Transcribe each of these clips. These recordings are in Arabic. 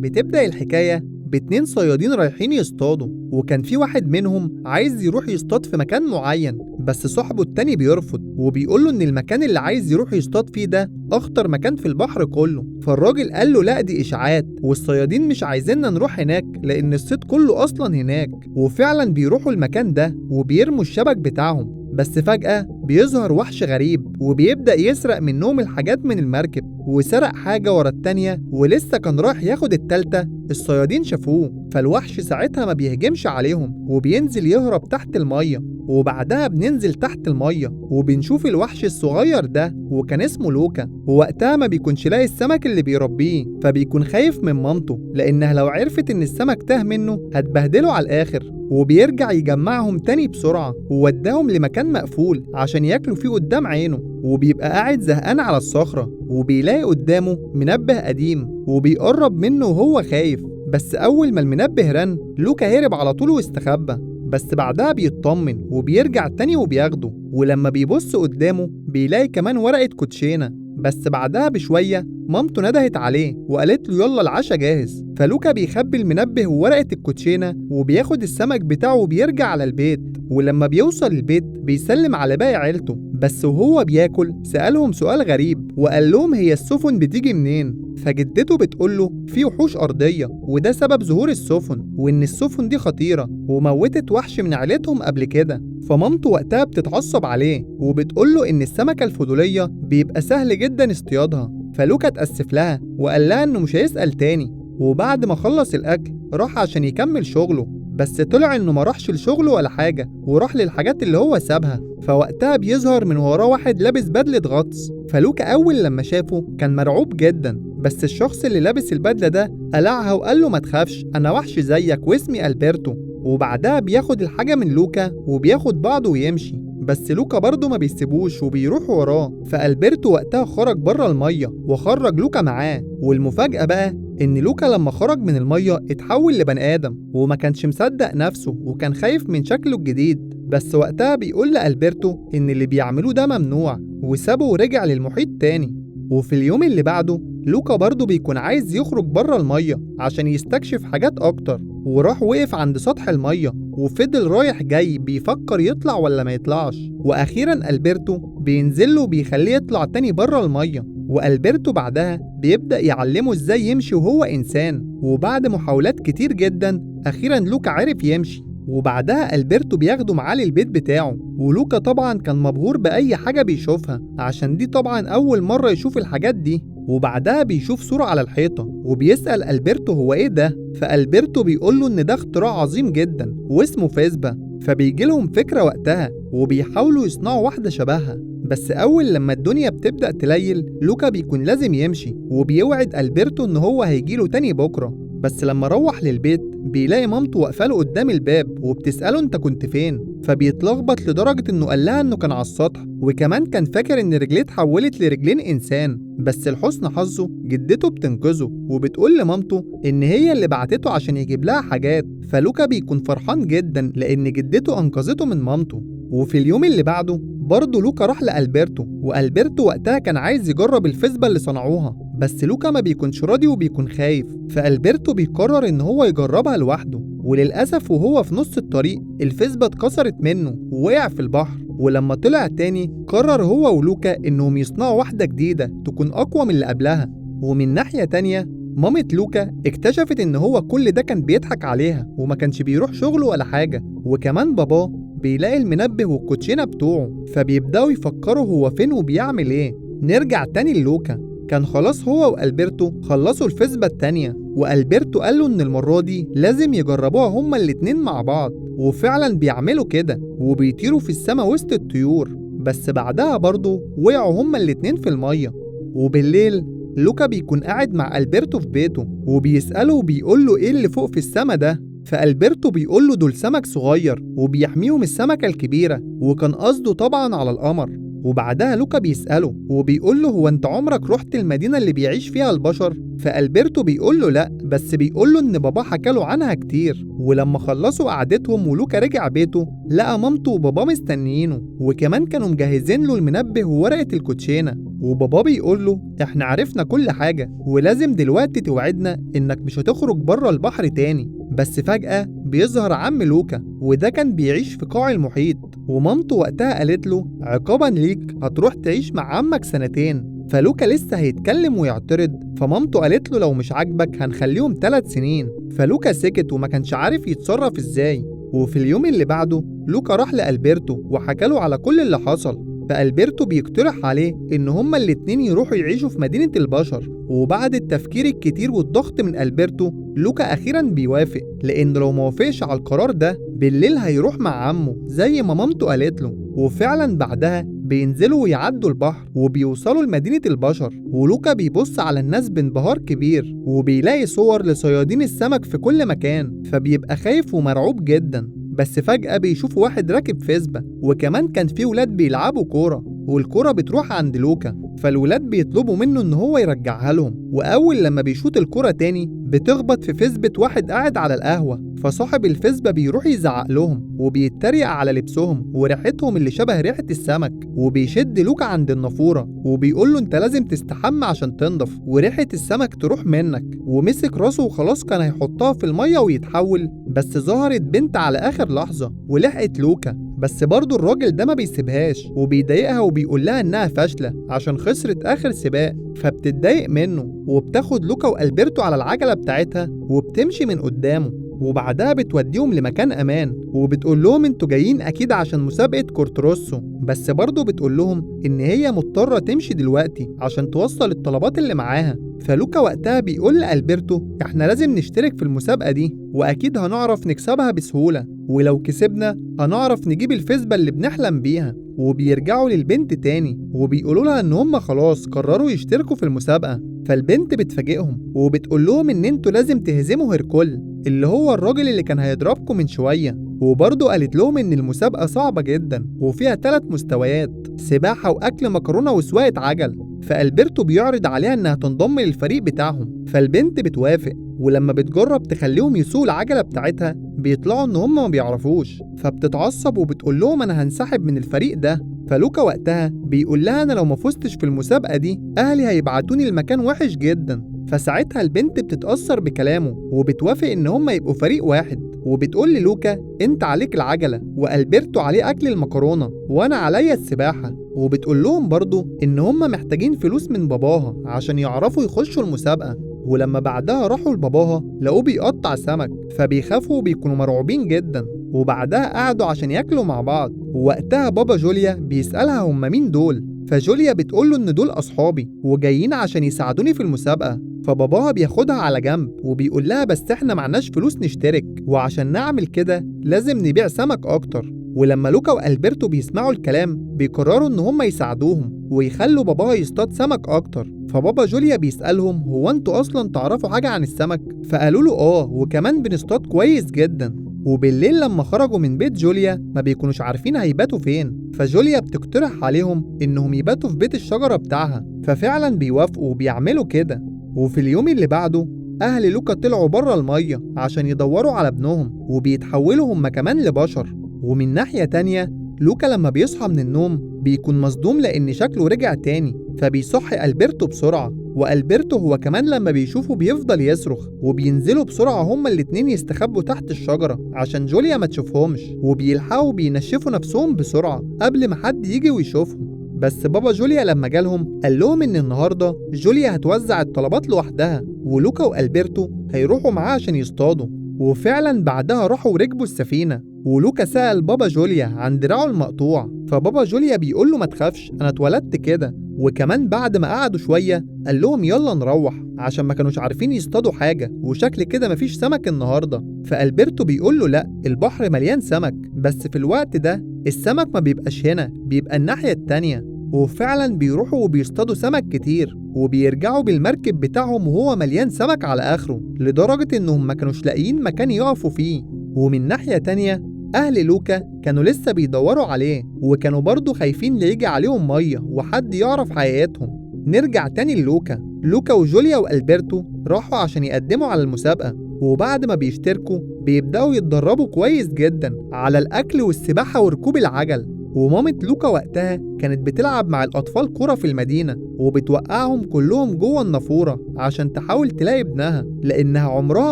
بتبدأ الحكاية باتنين صيادين رايحين يصطادوا، وكان في واحد منهم عايز يروح يصطاد في مكان معين، بس صاحبه التاني بيرفض وبيقوله إن المكان اللي عايز يروح يصطاد فيه ده أخطر مكان في البحر كله. فالراجل قال له لا، دي إشاعات، والصيادين مش عايزيننا نروح هناك لأن الصيد كله أصلا هناك. وفعلا بيروحوا المكان ده وبيرموا الشبك بتاعهم، بس فجأة بيظهر وحش غريب وبيبدأ يسرق منهم الحاجات من المركب، وسرق حاجة ورا التانية ولسه كان رايح ياخد التالتة. الصيادين شافوه، فالوحش ساعتها ما بيهجمش عليهم وبينزل يهرب تحت المية. وبعدها بننزل تحت المية وبنشوف الوحش الصغير ده، وكان اسمه لوكا. ووقتها ما بيكونش لاقي السمك اللي بيربيه، فبيكون خايف من مامته لأنها لو عرفت إن السمك تاه منه هتبهدله على الآخر. وبيرجع يجمعهم تاني بسرعة ووداهم لمكان مقفول عشان ياكلوا فيه قدام عينه. وبيبقى قاعد زهقان على الصخرة وبيلاقي قدامه منبه قديم وبيقرب منه وهو خايف، بس أول ما المنبه رن لوكا هرب على طول واستخبى. بس بعدها بيطمن وبيرجع تاني وبياخده، ولما بيبص قدامه بيلاقي كمان ورقة كوتشينة. بس بعدها بشوية مامته ندهت عليه وقالت له يلا العشاء جاهز. فلوكا بيخبي المنبه وورقة الكوتشينة وبياخد السمك بتاعه وبيرجع على البيت. ولما بيوصل البيت بيسلم على باقي عيلته، بس وهو بياكل سألهم سؤال غريب وقال لهم هي السفن بتيجي منين؟ فجدته بتقوله في وحوش أرضية وده سبب ظهور السفن، وإن السفن دي خطيرة وموتت وحش من عيلتهم قبل كده. فمامته وقتها بتتعصب عليه وبتقوله إن السمكة الفضولية بيبقى سهل جدا اصطيادها. فلوكا اتأسف لها وقال لها إنه مش هيسأل تاني. وبعد ما خلص الأكل راح عشان يكمل شغله، بس طلع إنه ما راحش لشغله ولا حاجة وراح للحاجات اللي هو سابها. فوقتها بيظهر من وراه واحد لابس بدلة غطس. فلوكا أول لما شافه كان مرعوب جدا، بس الشخص اللي لابس البدلة ده قلعها وقال له ما تخافش، أنا وحش زيك واسمي ألبرتو. وبعدها بياخد الحاجة من لوكا وبياخد بعضه ويمشي، بس لوكا برضه ما بيسيبوش وبيروح وراه. فألبرتو وقتها خرج بره المية وخرج لوكا معاه. والمفاجأة بقى إن لوكا لما خرج من المية اتحول لبني آدم وما كانش مصدق نفسه وكان خايف من شكله الجديد. بس وقتها بيقول لألبرتو إن اللي بيعملوه ده ممنوع وسابه ورجع للمحيط تاني. وفي اليوم اللي بعده لوكا برضه بيكون عايز يخرج بره المية عشان يستكشف حاجات أكتر، وراح وقف عند سطح المية وفضل رايح جاي بيفكر يطلع ولا ما يطلعش. وأخيرا ألبرتو بينزل له وبيخليه يطلع تاني بره المية. وألبرتو بعدها بيبدأ يعلمه ازاي يمشي وهو إنسان. وبعد محاولات كتير جدا أخيرا لوكا عرف يمشي. وبعدها ألبرتو بياخده معاه للبيت بتاعه. ولوكا طبعا كان مبهور بأي حاجة بيشوفها عشان دي طبعا أول مرة يشوف الحاجات دي. وبعدها بيشوف صورة على الحيطة وبيسأل ألبرتو هو إيه ده؟ فألبرتو بيقوله إن ده اختراع عظيم جدا واسمه فيسبا. فبيجيلهم فكرة وقتها وبيحاولوا يصنعوا واحدة شبهها. بس أول لما الدنيا بتبدأ تليل لوكا بيكون لازم يمشي وبيوعد ألبرتو إن هو هيجيله تاني بكرة. بس لما روح للبيت بيلاقي مامته واقفاله قدام الباب وبتسأله انت كنت فين؟ فبيتلخبط لدرجة انه قال لها انه كان على السطح، وكمان كان فاكر ان رجليه اتحولت لرجلين انسان. بس لحسن حظه جدته بتنقذه وبتقول لمامته ان هي اللي بعتته عشان يجيب لها حاجات. فلوكا بيكون فرحان جدا لان جدته انقذته من مامته. وفي اليوم اللي بعده برضه لوكا راح لألبرتو، وألبرتو وقتها كان عايز يجرب الفسبة اللي صنعوها، بس لوكا ما بيكونش راضي وبيكون خايف. فألبرتو بيقرر إن هو يجربها لوحده، وللأسف وهو في نص الطريق الفسبة اتكسرت منه ووقع في البحر. ولما طلع تاني قرر هو ولوكا إنهم يصنعوا واحدة جديدة تكون أقوى من اللي قبلها. ومن ناحية تانية مامة لوكا اكتشفت إن هو كل ده كان بيضحك عليها وما كانش بيروح شغله ولا حاجة. وكمان باباه بيلاقي المنبه والكوتشينة بتوعه، فبيبدأوا يفكروا هو فين وبيعمل ايه. نرجع تاني للوكا، كان خلاص هو وألبرتو خلصوا الفسبة التانية، وألبرتو قال له إن المرة دي لازم يجربوها هما الاتنين مع بعض. وفعلا بيعملوا كده وبيطيروا في السما وسط الطيور. بس بعدها برضه وقعوا هما الاتنين في المية. وبالليل لوكا بيكون قاعد مع ألبرتو في بيته وبيسأله وبيقوله ايه اللي فوق في السما ده. فألبرتو بيقوله دول سمك صغير وبيحميهم السمكة الكبيرة، وكان قصده طبعا على القمر. وبعدها لوكا بيسأله وبيقول له هو انت عمرك رحت المدينة اللي بيعيش فيها البشر؟ فألبرتو بيقول له لا، بس بيقول له ان باباه حكاله عنها كتير. ولما خلصوا قعدتهم ولوكا رجع بيته لقى مامته وباباه مستنيينه، وكمان كانوا مجهزين له المنبه وورقة الكوتشينة. وباباه بيقول له احنا عرفنا كل حاجة ولازم دلوقتي توعدنا انك مش هتخرج بره البحر تاني. بس فجأة بيظهر عم لوكا، وده كان بيعيش في قاع المحيط. ومامته وقتها قالت له عقابا ليك هتروح تعيش مع عمك سنتين. فلوكا لسه هيتكلم ويعترض، فمامته قالت له لو مش عاجبك هنخليهم 3 سنين. فلوكا سكت وما كانش عارف يتصرف ازاي. وفي اليوم اللي بعده لوكا راح لألبرتو وحكاله على كل اللي حصل. فألبرتو بيقترح عليه إن هما الاتنين يروحوا يعيشوا في مدينة البشر. وبعد التفكير الكتير والضغط من ألبرتو لوكا أخيرا بيوافق، لأن لو موافقش على القرار ده بالليل هيروح مع عمه زي ما مامته قالت له. وفعلا بعدها بينزلوا ويعدوا البحر وبيوصلوا لمدينة البشر. ولوكا بيبص على الناس بانبهار كبير، وبيلاقي صور لصيادين السمك في كل مكان، فبيبقى خايف ومرعوب جدا. بس فجأة بيشوف واحد راكب فيسبا، وكمان كان في ولاد بيلعبوا كورة، والكورة بتروح عند لوكا. فالولاد بيطلبوا منه ان هو يرجعها لهم. واول لما بيشوط الكورة تاني بتخبط في فيسبة واحد قاعد على القهوة. فصاحب الفيسبا بيروح يزعق لهم وبيتريق على لبسهم وريحتهم اللي شبه ريحة السمك، وبيشد لوكا عند النافورة وبيقول له انت لازم تستحمى عشان تنضف وريحة السمك تروح منك. ومسك راسه وخلاص كان هيحطها في المية ويتحول، بس ظهرت بنت على اخر لحظة ولحقت لوكا. بس برضه الراجل ده ما بيسيبهاش وبيضايقها وبيقول لها انها فاشلة عشان خسرت اخر سباق. فبتتضايق منه وبتاخد لوكا وألبرتو على العجلة بتاعتها وبتمشي من قدامه. وبعدها بتوديهم لمكان امان وبتقول لهم انتوا جايين اكيد عشان مسابقة كورتروسو. بس برضه بتقول لهم ان هي مضطرة تمشي دلوقتي عشان توصل الطلبات اللي معاها. فلوكا وقتها بيقول لألبرتو احنا لازم نشترك في المسابقة دي واكيد هنعرف نكسبها بسهولة، ولو كسبنا هنعرف نجيب الفيسبا اللي بنحلم بيها. وبيرجعوا للبنت تاني وبيقولوا لها ان هم خلاص قرروا يشتركوا في المسابقة. فالبنت بتفاجئهم وبتقول لهم ان انتوا لازم تهزموا هيركول اللي هو الراجل اللي كان هيضربكم من شوية. وبرضه قالت لهم ان المسابقة صعبة جدا وفيها 3 مستويات: سباحة واكل مكرونة وسواقة عجل. فألبرتو بيعرض عليها انها تنضم للفريق بتاعهم، فالبنت بتوافق. ولما بتجرب تخليهم يسوقوا العجلة بتاعتها بيطلعوا ان هم ما بيعرفوش، فبتتعصب وبتقول لهم انا هنسحب من الفريق ده. فلوكا وقتها بيقول لها انا لو ما فزتش في المسابقة دي اهلي هيبعتوني المكان وحش جدا. فساعتها البنت بتتأثر بكلامه وبتوافق ان هم يبقوا فريق واحد. وبتقول للوكا انت عليك العجلة وألبرتو عليه اكل المكرونة وانا عليا السباحة. وبتقول لهم برضو ان هم محتاجين فلوس من باباها عشان يعرفوا يخشوا المسابقة. ولما بعدها راحوا لباباها لقوه بيقطع سمك، فبيخافوا وبيكونوا مرعوبين جدا. وبعدها قعدوا عشان ياكلوا مع بعض. ووقتها بابا جوليا بيسألها هم مين دول؟ فجوليا بتقوله ان دول اصحابي وجايين عشان يساعدوني في المسابقة. فباباها بياخدها على جنب وبيقول لها بس احنا معناش فلوس نشترك، وعشان نعمل كده لازم نبيع سمك اكتر. ولما لوكا وألبرتو بيسمعوا الكلام بيقرروا ان هم يساعدوهم ويخلوا باباها يصطاد سمك اكتر. فبابا جوليا بيسألهم هو انتوا اصلا تعرفوا حاجة عن السمك؟ فقالوا له وكمان بنصطاد كويس جدا. وبالليل لما خرجوا من بيت جوليا ما بيكونوش عارفين هيباتوا فين، فجوليا بتقترح عليهم انهم يباتوا في بيت الشجرة بتاعها. ففعلا بيوافقوا وبيعملوا كده. وفي اليوم اللي بعده اهل لوكا طلعوا بره المية عشان يدوروا على ابنهم وبيتحولوا هم كمان لبشر. ومن ناحية تانية لوكا لما بيصحى من النوم بيكون مصدوم لأن شكله رجع تاني، فبيصحي ألبرتو بسرعة. وألبرتو هو كمان لما بيشوفه بيفضل يصرخ، وبينزلوا بسرعة هما الاتنين يستخبوا تحت الشجرة عشان جوليا ما تشوفهمش، وبيلحقوا بينشفوا نفسهم بسرعة قبل ما حد يجي ويشوفهم. بس بابا جوليا لما جالهم قال لهم إن النهاردة جوليا هتوزع الطلبات لوحدها ولوكا وألبرتو هيروحوا معاه عشان يصطادوا. وفعلا بعدها راحوا وركبوا السفينة. ولوكا سأل بابا جوليا عن دراعه المقطوع، فبابا جوليا بيقول له ما تخافش أنا اتولدت كده. وكمان بعد ما قعدوا شوية قال لهم يلا نروح عشان ما كانوش عارفين يصطادوا حاجة وشكل كده مفيش سمك النهاردة. فألبرتو بيقول له لا البحر مليان سمك، بس في الوقت ده السمك ما بيبقاش هنا، بيبقى الناحية التانية. وفعلا بيروحوا وبيصطادوا سمك كتير وبيرجعوا بالمركب بتاعهم وهو مليان سمك على آخره، لدرجة إنهم ما كانوش لاقيين مكان يقفوا فيه. ومن ناحية تانية أهل لوكا كانوا لسه بيدوروا عليه، وكانوا برضه خايفين يجي عليهم مية وحد يعرف حقيقتهم. نرجع تاني للوكا. لوكا وجوليا وألبرتو راحوا عشان يقدموا على المسابقة، وبعد ما بيشتركوا بيبدأوا يتدربوا كويس جدا على الأكل والسباحة وركوب العجل. ومامة لوكا وقتها كانت بتلعب مع الأطفال كرة في المدينة، وبتوقعهم كلهم جوه النافورة عشان تحاول تلاقي ابنها، لأنها عمرها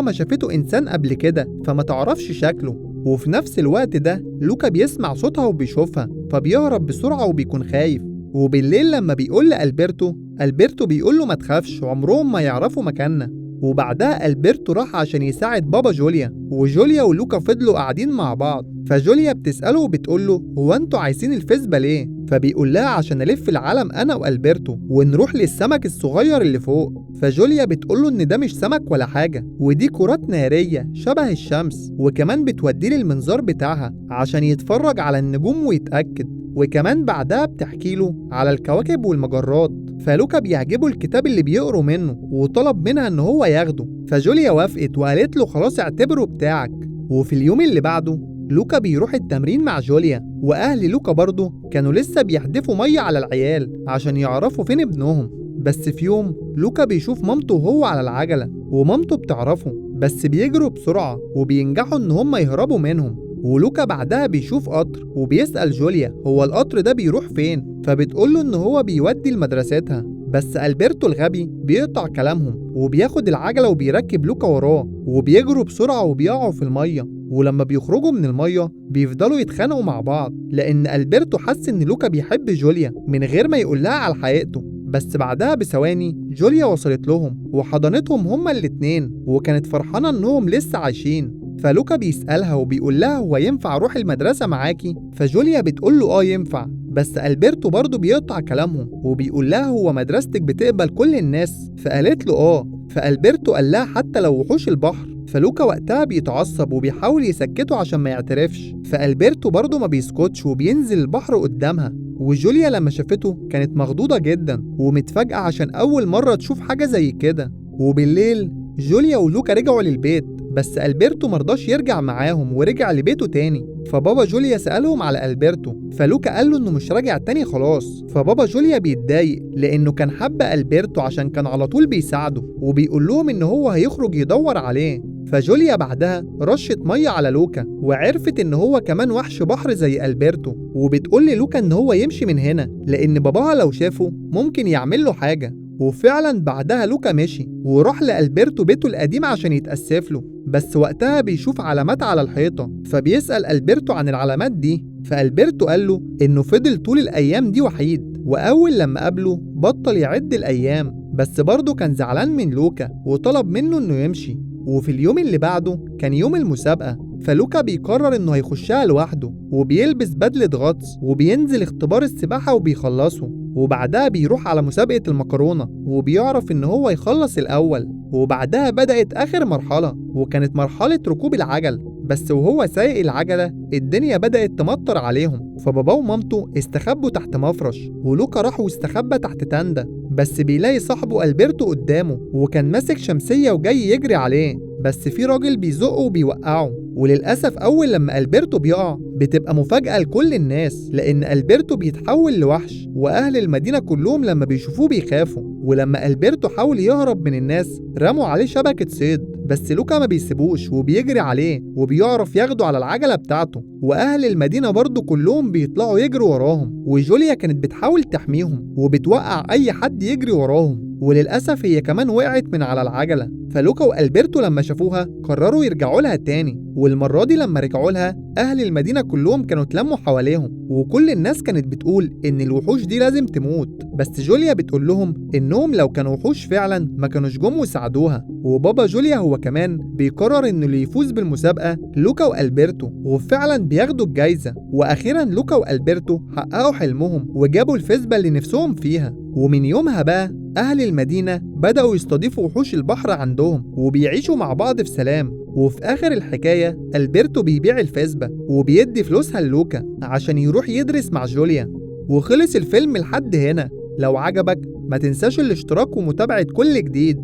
ما شافته إنسان قبل كده فما تعرفش شكله. وفي نفس الوقت ده لوكا بيسمع صوتها وبيشوفها، فبيهرب بسرعة وبيكون خايف. وبالليل لما بيقول لألبرتو، ألبرتو بيقول له ما تخافش، عمرهم ما يعرفوا مكاننا. وبعدها ألبرتو راح عشان يساعد بابا جوليا، وجوليا ولوكا فضلوا قاعدين مع بعض. فجوليا بتسأله وبتقوله هو انتوا عايزين الفسبة ليه؟ فبيقول لها عشان ألف العالم أنا وألبرتو ونروح للسمك الصغير اللي فوق. فجوليا بتقوله إن ده مش سمك ولا حاجة، ودي كرات نارية شبه الشمس، وكمان بتوديه للمنظار بتاعها عشان يتفرج على النجوم ويتأكد. وكمان بعدها بتحكيله على الكواكب والمجرات. فلوكا بيعجبه الكتاب اللي بيقروا منه وطلب منها ان هو ياخده. فجوليا وافقت وقالت له خلاص اعتبره بتاعك. وفي اليوم اللي بعده لوكا بيروح التمرين مع جوليا، واهل لوكا برضه كانوا لسه بيحدفوا ميه على العيال عشان يعرفوا فين ابنهم. بس في يوم لوكا بيشوف مامته وهو على العجلة، ومامته بتعرفه بس بيجروا بسرعة وبينجحوا ان هم يهربوا منهم. ولوكا بعدها بيشوف قطر وبيسأل جوليا هو القطر ده بيروح فين، فبتقوله ان هو بيودي لمدرستها. بس ألبرتو الغبي بيقطع كلامهم وبياخد العجلة وبيركب لوكا وراه، وبيجروا بسرعة وبيقعوا في المية. ولما بيخرجوا من المية بيفضلوا يتخانقوا مع بعض، لأن ألبرتو حس إن لوكا بيحب جوليا من غير ما يقولها على حقيقته. بس بعدها بثواني جوليا وصلت لهم وحضنتهم هما الاتنين، وكانت فرحانة إنهم لسه عايشين. فلوكا بيسألها وبيقول لها هو ينفع أروح المدرسة معاكي؟ فجوليا بتقول له ينفع. بس ألبرتو برضه بيقطع كلامهم وبيقول لها هو مدرستك بتقبل كل الناس؟ فقالت له فألبرتو قال لها حتى لو وحوش البحر. فلوكا وقتها بيتعصب وبيحاول يسكته عشان ما يعترفش. فألبرتو برضه ما بيسكتش وبينزل البحر قدامها. وجوليا لما شافته كانت مخضوضة جدا ومتفاجئة عشان أول مرة تشوف حاجة زي كده. وبالليل جوليا ولوكا رجعوا للبيت، بس ألبرتو مرضاش يرجع معاهم ورجع لبيته تاني. فبابا جوليا سألهم على ألبرتو، فلوكا قال له إنه مش راجع تاني خلاص. فبابا جوليا بيتضايق لأنه كان حب ألبرتو عشان كان على طول بيساعده، وبيقول لهم إن هو هيخرج يدور عليه. فجوليا بعدها رشت مية على لوكا وعرفت إن هو كمان وحش بحر زي ألبرتو، وبتقول للوكا إن هو يمشي من هنا لأن باباها لو شافه ممكن يعمل له حاجة. وفعلا بعدها لوكا مشي وراح لألبرتو بيته القديم عشان يتأسف له. بس وقتها بيشوف علامات على الحيطة، فبيسأل ألبرتو عن العلامات دي. فألبرتو قال له إنه فضل طول الأيام دي وحيد، وأول لما قابله بطل يعد الأيام. بس برضه كان زعلان من لوكا وطلب منه إنه يمشي. وفي اليوم اللي بعده كان يوم المسابقة، فلوكا بيقرر إنه هيخشها لوحده وبيلبس بدلة غطس وبينزل اختبار السباحة وبيخلصه. وبعدها بيروح على مسابقة المكرونة وبيعرف إن هو يخلص الأول. وبعدها بدأت آخر مرحلة وكانت مرحلة ركوب العجل. بس وهو سايق العجلة الدنيا بدأت تمطر عليهم، فباباه ومامته استخبوا تحت مفرش، ولوكا راح واستخبى تحت تندة. بس بيلاقي صاحبه ألبرتو قدامه وكان ماسك شمسية وجاي يجري عليه، بس في راجل بيزقه وبيوقعه. وللأسف أول لما ألبرتو بيقع بتبقى مفاجأة لكل الناس، لأن ألبرتو بيتحول لوحش وأهل المدينة كلهم لما بيشوفوه بيخافوا. ولما ألبرتو حاول يهرب من الناس رموا عليه شبكة صيد، بس لوكا ما بيسيبوش وبيجري عليه وبيعرف ياخده على العجلة بتاعته. وأهل المدينة برضو كلهم بيطلعوا يجروا وراهم، وجوليا كانت بتحاول تحميهم وبتوقع أي حد يجري وراهم، وللأسف هي كمان وقعت من على العجلة. فلوكا وألبرتو لما شافوها قرروا يرجعوا لها تاني، والمرة دي لما رجعوا لها أهل المدينة كلهم كانوا اتلموا حواليهم، وكل الناس كانت بتقول إن الوحوش دي لازم تموت. بس جوليا بتقول لهم إنهم لو كانوا وحوش فعلا ما كانوش جم وساعدوها. وبابا جوليا هو كمان بيقرر إنه اللي يفوز بالمسابقة لوكا وألبرتو، وفعلا بياخدوا الجايزة. وأخيرا لوكا وألبرتو حققوا حلمهم وجابوا الفسبة اللي نفسهم فيها. ومن يومها بقى أهل المدينة بدأوا يستضيفوا وحوش البحر عندهم وبيعيشوا مع بعض في سلام. وفي آخر الحكاية ألبرتو بيبيع الفسبة وبيدي فلوسها للوكا عشان يروح يدرس مع جوليا. وخلص الفيلم لحد هنا. لو عجبك ما تنساش الاشتراك ومتابعة كل جديد.